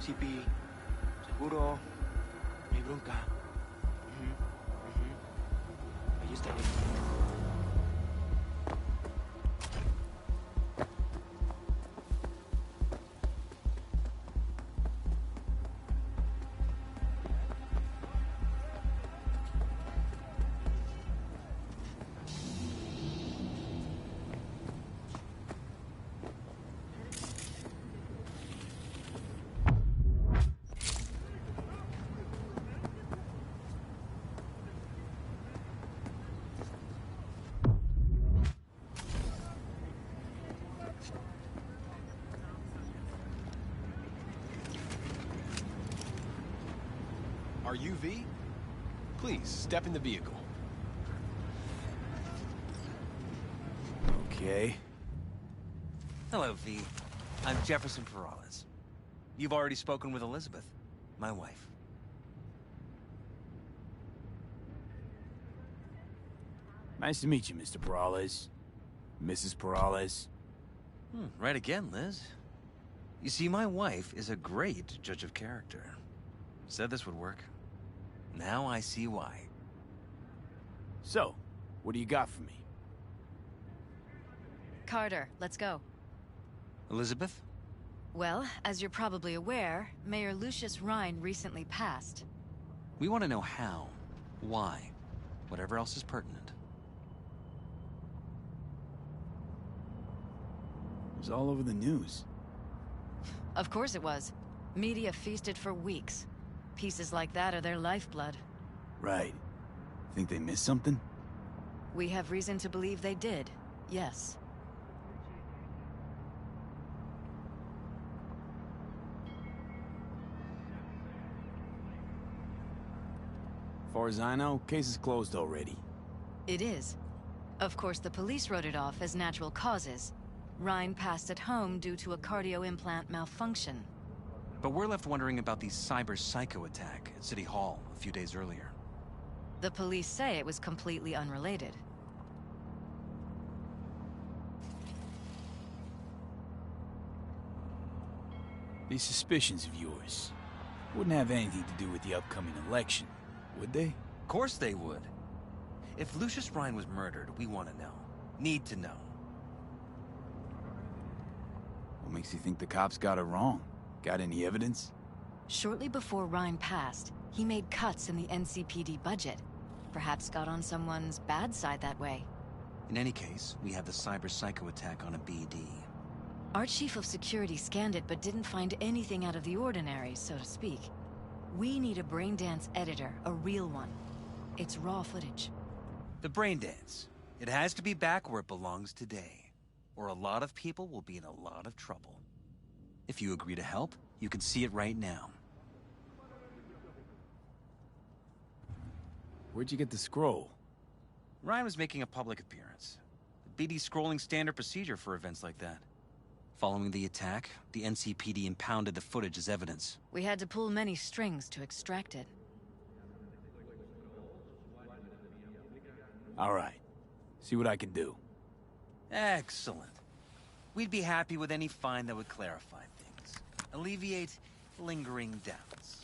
CP, seguro, no hay bronca. Ahí está bien. Are you V? Please, step in the vehicle. Okay. Hello, V. I'm Jefferson Perales. You've already spoken with Elizabeth, my wife. Nice to meet you, Mr. Perales. Mrs. Perales. Right again, Liz. You see, my wife is a great judge of character. Said this would work. Now I see why. So, what do you got for me? Carter, let's go. Elizabeth? Well, as you're probably aware, Mayor Lucius Rhine recently passed. We want to know how, why, whatever else is pertinent. It was all over the news. Of course it was. Media feasted for weeks. Pieces like that are their lifeblood. Right. Think they missed something? We have reason to believe they did, yes. Far as I know, case is closed already. It is. Of course, the police wrote it off as natural causes. Rhine passed at home due to a cardio implant malfunction. But we're left wondering about the cyber psycho attack at City Hall a few days earlier. The police say it was completely unrelated. These suspicions of yours wouldn't have anything to do with the upcoming election, would they? Of course they would. If Lucius Rhine was murdered, we want to know. Need to know. What makes you think the cops got it wrong? Got any evidence? Shortly before Rhine passed, he made cuts in the NCPD budget. Perhaps got on someone's bad side that way. In any case, we have the cyber psycho attack on a BD. Our chief of security scanned it but didn't find anything out of the ordinary, so to speak. We need a braindance editor, a real one. It's raw footage. The braindance. It has to be back where it belongs today, or a lot of people will be in a lot of trouble. If you agree to help, you can see it right now. Where'd you get the scroll? Ryan was making a public appearance. The BD scrolling standard procedure for events like that. Following the attack, the NCPD impounded the footage as evidence. We had to pull many strings to extract it. All right. See what I can do. Excellent. We'd be happy with any find that would clarify things. Alleviate lingering doubts.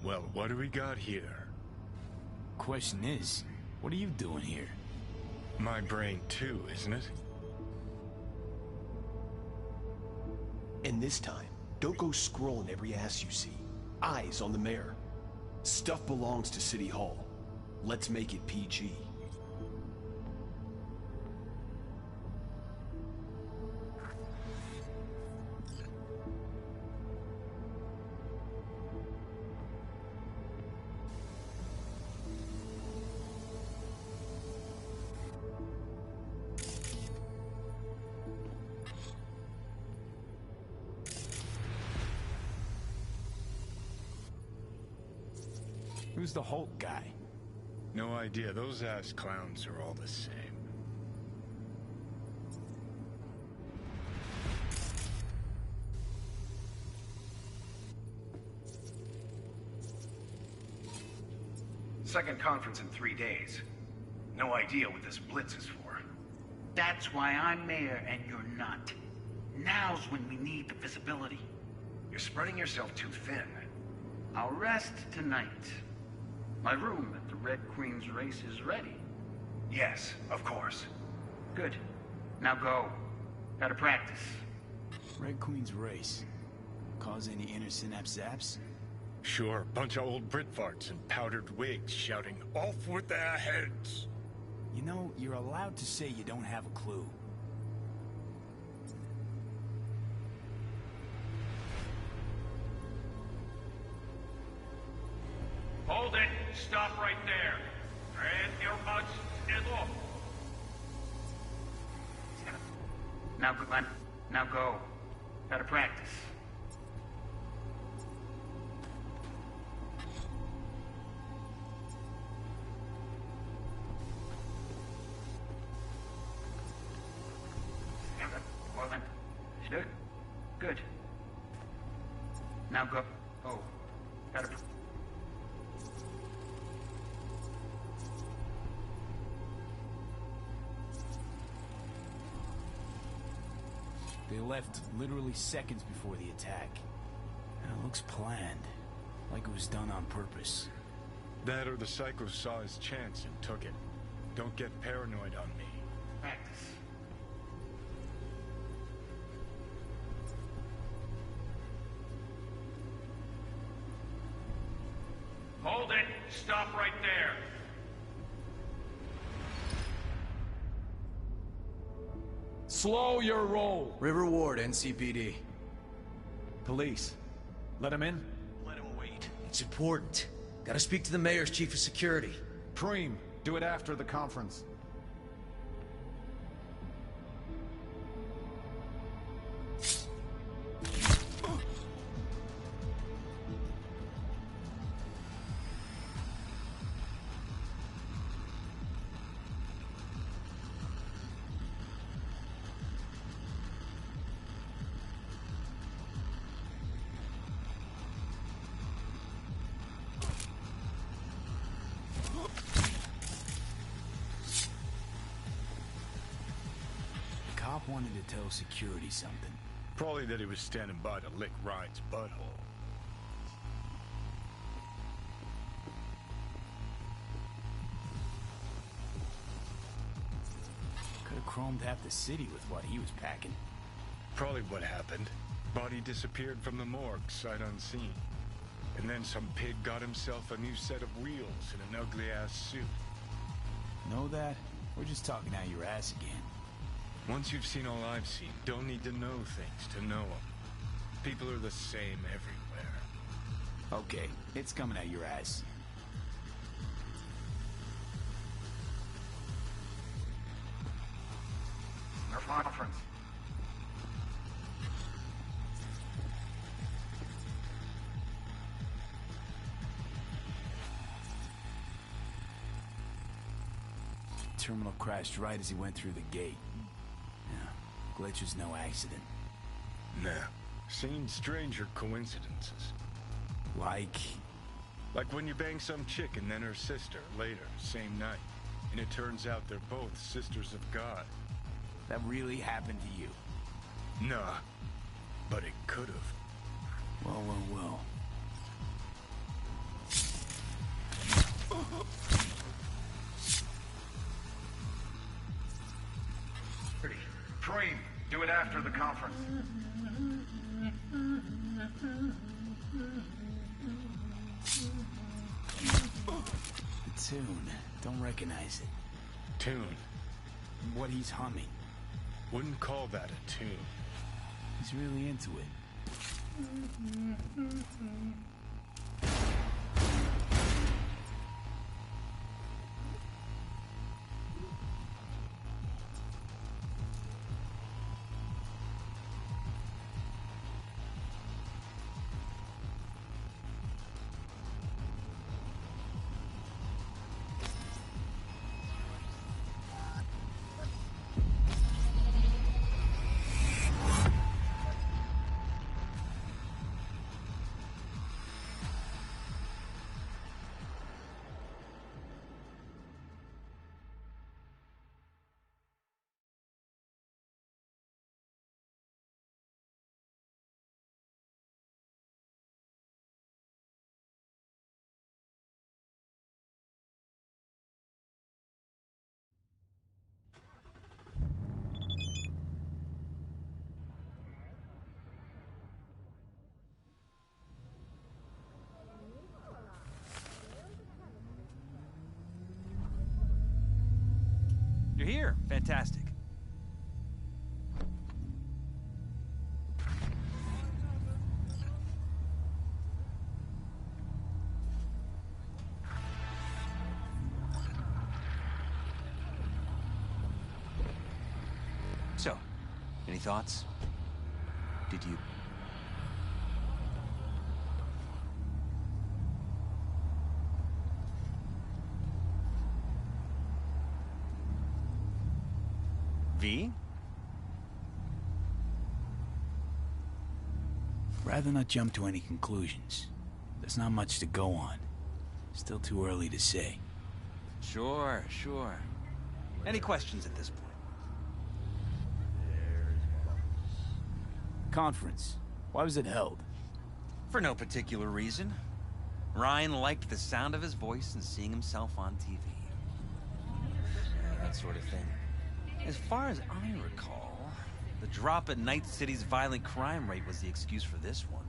Well, what do we got here? Question is, what are you doing here? My brain too, isn't it? And this time, don't go scrolling every ass you see. Eyes on the mayor. Stuff belongs to City Hall. Let's make it PG. Who's the Hulk guy? No idea. Those ass clowns are all the same. Second conference in 3 days. No idea what this blitz is for. That's why I'm mayor and you're not. Now's when we need the visibility. You're spreading yourself too thin. I'll rest tonight. My room at the Red Queen's race is ready. Yes, of course. Good. Now go. Gotta practice. Red Queen's race. Cause any inner synapse zaps? Sure, bunch of old Brit farts in powdered wigs shouting, "Off with their heads!" You know, you're allowed to say you don't have a clue. Hold it! Stop right there! And your butts is off! Now go. Now go. Gotta practice. Good. Now go. Oh. Gotta. They left literally seconds before the attack. And it looks planned. Like it was done on purpose. That or the psycho saw his chance and took it. Don't get paranoid on me. Practice. Hold it! Stop right there! Slow your roll. River Ward, NCPD. Police. Let him in? Let him wait. It's important. Gotta speak to the mayor's chief of security. Preem, do it after the conference. Cop wanted to tell security something. Probably that he was standing by to lick Ryan's butthole. Could have chromed half the city with what he was packing. Probably what happened. Body disappeared from the morgue, sight unseen. And then some pig got himself a new set of wheels and an ugly-ass suit. Know that? We're just talking out your ass again. Once you've seen all I've seen, don't need to know things to know them. People are the same everywhere. Okay, it's coming out your ass. Our conference. Terminal crashed right as he went through the gate. Yeah, glitch was no accident. Nah, seen stranger coincidences. Like when you bang some chick and then her sister later, same night. And it turns out they're both sisters of God. that really happened to you. Nah, but it could've. Well. Preem, do it after the conference. The tune. Don't recognize it. Tune. What he's humming. Wouldn't call that a tune. He's really into it. here. Fantastic. So, any thoughts? Did you... V? Rather not jump to any conclusions. There's not much to go on. Still too early to say. Sure. Any questions at this point? Conference. Why was it held? For no particular reason. Ryan liked the sound of his voice and seeing himself on TV. That sort of thing. As far as I recall, the drop at Night City's violent crime rate was the excuse for this one.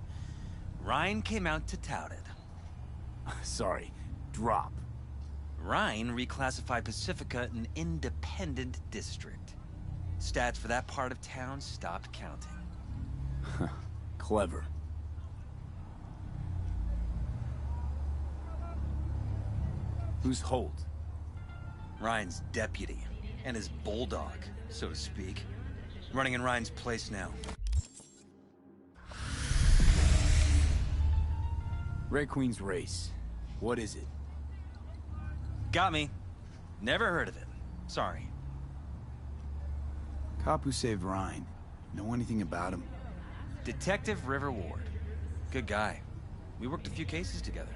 Ryan came out to tout it. Sorry, drop. Ryan reclassified Pacifica an independent district. Stats for that part of town stopped counting. Clever. Who's Holt? Ryan's deputy. And his bulldog, so to speak. Running in Ryan's place now. Red Queen's race. What is it? Got me. Never heard of it. Sorry. Cop who saved Ryan. Know anything about him? Detective River Ward. Good guy. We worked a few cases together.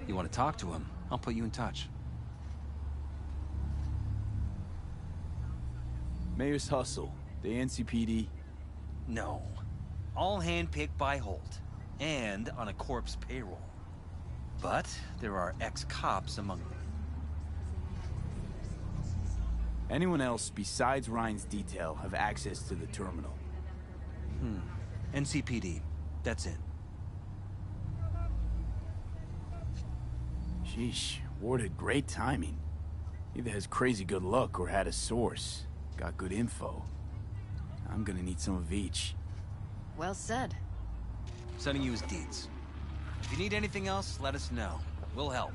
You want to talk to him, I'll put you in touch. Mayor's Hustle. The NCPD? No. All handpicked by Holt. And on a corpse payroll. But there are ex-cops among them. Anyone else besides Ryan's detail have access to the terminal? NCPD. That's it. Sheesh. Ward had great timing. Either has crazy good luck or had a source. Got good info. I'm gonna need some of each. Well said. Sending you his deeds. If you need anything else, let us know. We'll help.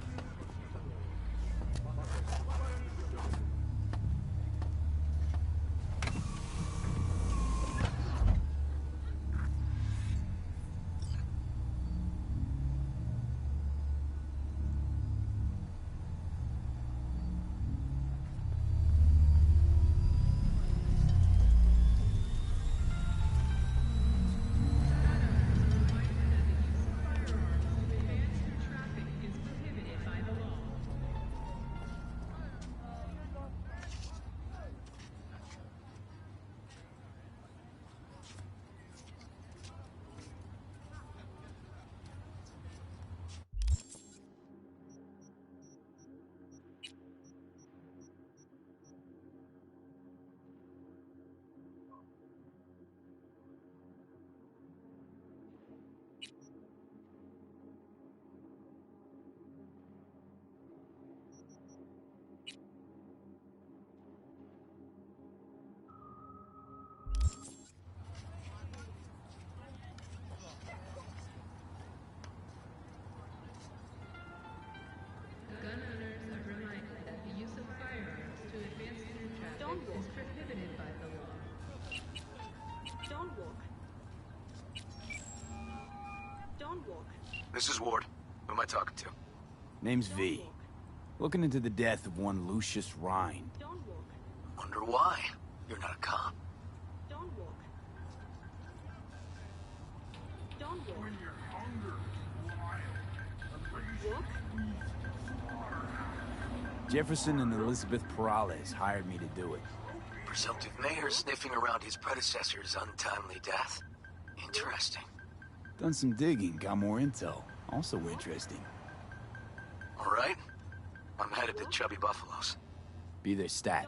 This is Ward. Who am I talking to? Name's V. Looking into the death of one Lucius Rhine. Wonder why. You're not a cop. Jefferson and Elizabeth Perales hired me to do it. Presumptive mayor sniffing around his predecessor's untimely death. Interesting. Done some digging, got more intel. Also interesting. All right. I'm headed to Chubby Buffaloes. Be their stat.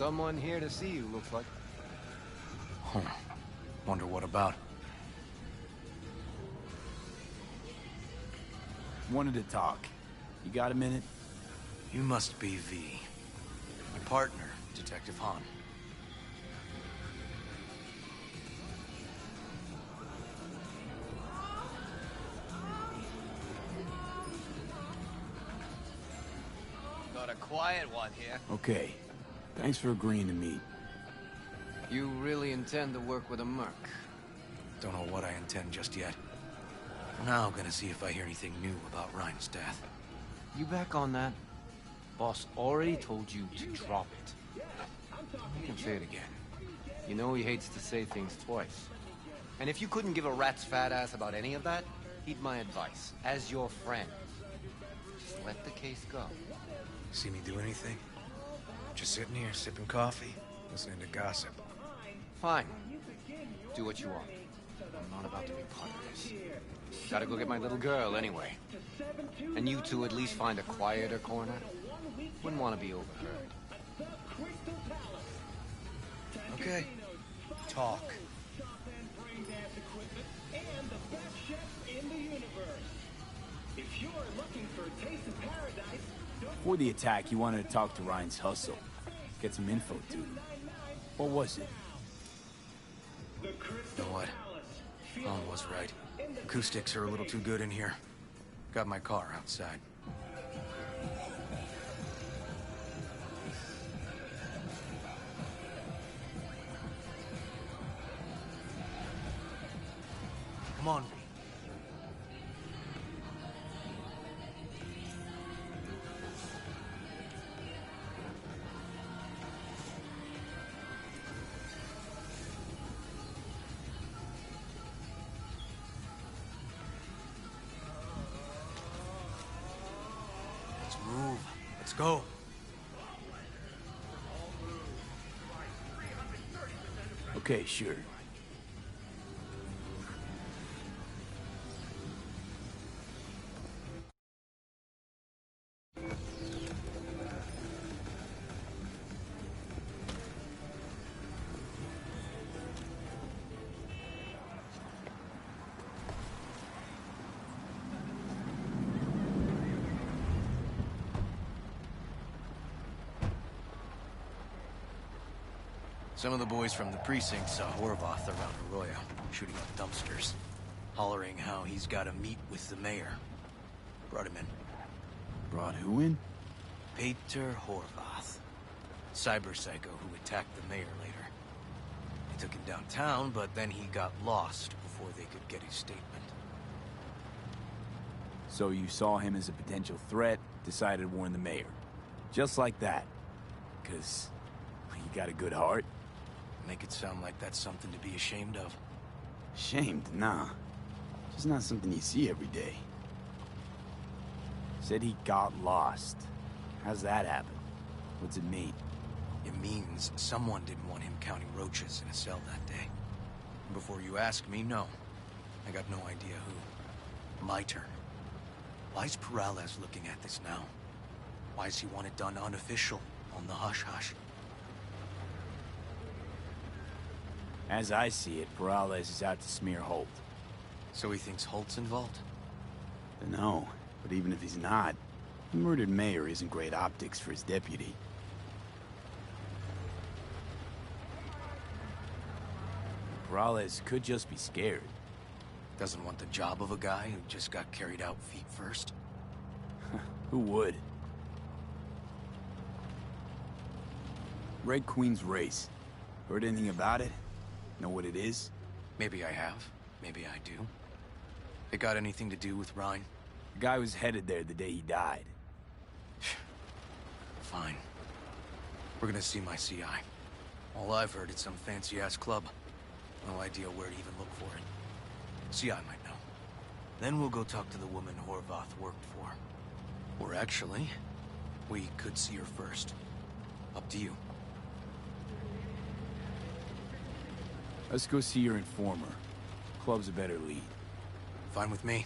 Someone here to see you, looks like. Huh. Wonder what about. Wanted to talk. You got a minute? You must be V. My partner, Detective Han. Got a quiet one here. Okay. Thanks for agreeing to meet. You really intend to work with a merc? Don't know what I intend just yet. For now, I'm gonna see if I hear anything new about Ryan's death. You back on that? Boss already told you to drop it. You can say it again. You know he hates to say things twice. And if you couldn't give a rat's fat ass about any of that, heed my advice. As your friend, just let the case go. See me do anything? Just sitting here, sipping coffee, listening to gossip. Fine. Do what you want. I'm not about to be part of this. Gotta go get my little girl anyway. And you two at least find a quieter corner. Wouldn't want to be overheard. Okay. Talk. Before the attack, you wanted to talk to Ryan's hustle. Get some info, too. What was it? You know what? Han was right. Acoustics are a little too good in here. Got my car outside. Come on, V. Let's move. Let's go. Okay, sure. Some of the boys from the precinct saw Horvath around Arroyo, shooting up dumpsters, hollering how he's got to meet with the mayor. Brought him in. Brought who in? Peter Horvath, cyber psycho who attacked the mayor later. They took him downtown, but then he got lost before they could get his statement. So you saw him as a potential threat, decided to warn the mayor. Just like that. 'Cause you got a good heart? Make it sound like that's something to be ashamed of. Ashamed? Nah. Just not something you see every day. Said he got lost. How's that happen? What's it mean? It means someone didn't want him counting roaches in a cell that day. And before you ask me, no. I got no idea who. My turn. Why's Peralez looking at this now? Why's he want it done unofficial, on the hush-hush? As I see it, Peralez is out to smear Holt. So he thinks Holt's involved? No, but even if he's not, the murdered mayor isn't great optics for his deputy. Peralez could just be scared. Doesn't want the job of a guy who just got carried out feet first? Who would? Red Queen's race. Heard anything about it? Know what it is? Maybe I have. Maybe I do. It got anything to do with Ryan? The guy was headed there the day he died. Fine. We're gonna see my CI. All I've heard is some fancy-ass club. No idea where to even look for it. CI might know. Then we'll go talk to the woman Horvath worked for. Or actually, we could see her first. Up to you. Let's go see your informer. Club's a better lead. Fine with me.